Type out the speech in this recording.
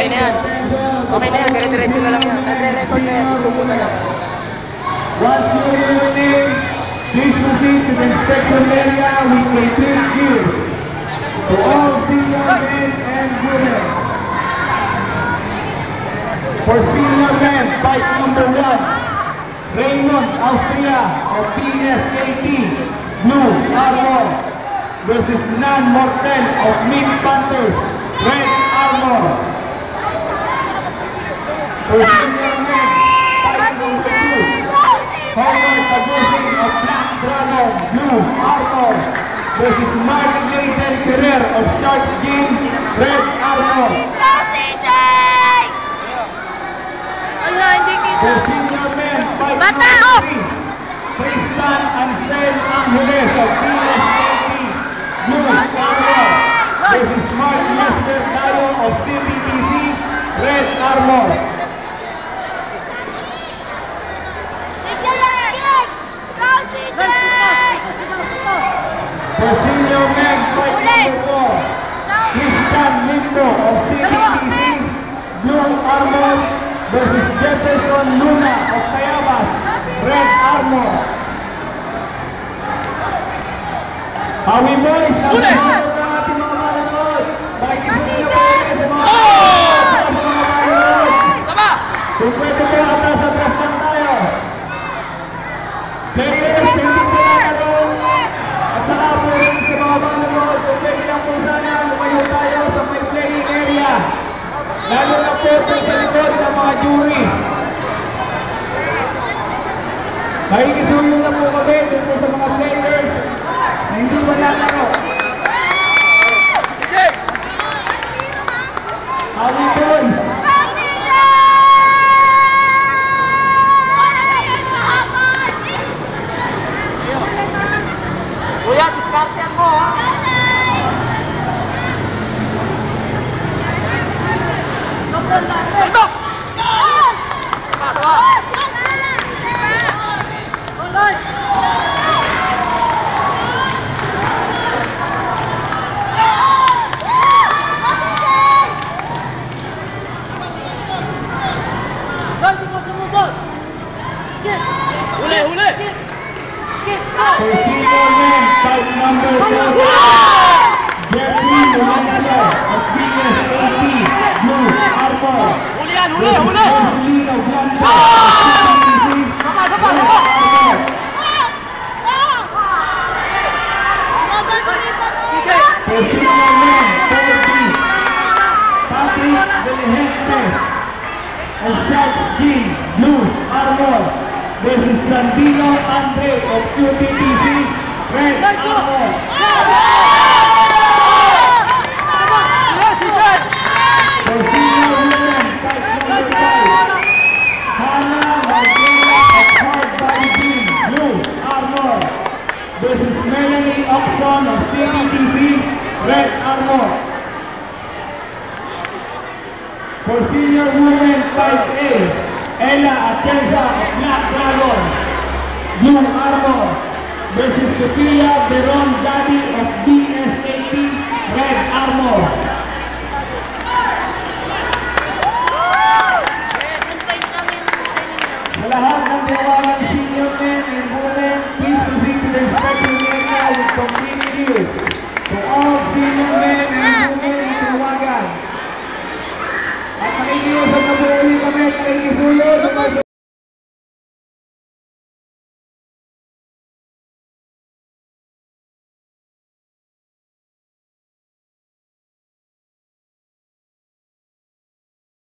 Okay na yan. Okay na yan, dire-diretso na lang yan. Nagre-record na yan, isumo na lang. Once you remain, please proceed to the inspection area with a clear view. To all senior men and women. For senior men, fight number 1, Raymond Austria of PSAT, Blue Armor, versus Nan Mortel of Mid Panthers, Red Armor. For senior men, fight number 2, Howard Tagusin of Black Dragon, Blue Armor, versus Mark Nathan Ferrer of Shark Gym, Red Armor. For senior men, fight number 3, Tristan Ansel Angeles of PSAT, Blue Armor, versus Mark Lester Tayo of CBTC, Red Armor. For senior men, fight number 4, Christian Lindo of CBTC, Blue Armor, versus Jefferson Luna of Tayabas, Red Armor. Hawi boys, ang sinunod ng ating mga manonood. Pakikisunin nyo kayo sa mga manonood. Kung pwede po, atras-atras lang tayo. Players, hindi po nakalong. At saka po rin sa mga manonood, kung pwede lang po sana, lumayo tayo sa may playing area. Lalo na po sa likod ng mga jury. Pakikisunin na po kami dito sa mga players na hindi ba lalaro. Hawi boys. Kuya, diskartean mo ha. Ito! Huli! For senior men, fight number 4, Jeffrey Rolando of PSAT, Blue Armor. Huli yan! Huli! Marcelino Blanco of CBTC, Sama! Red Armor. For senior men, 4-3, Patrick Velhentes of Shark Gym, Blue Armor, versus Santino Andre of QTTC, Red Armor. For senior women, fight number 5, Hannah Margera of Hard Body Gym, Blue Armor, versus Melanie Oxon of CBTC, Red Armor. For senior women, fight A, Ella Atienza of Black Dragon, Blue Armor, versus Sophia Veron Daddy of BSAT, Red Armor. Sa lahat ng tinawagan senior men and women, please proceed to the inspection area with complete view. To all senior men and women na tinawagan. At nakikiusap na po ulit kami, nakikiusap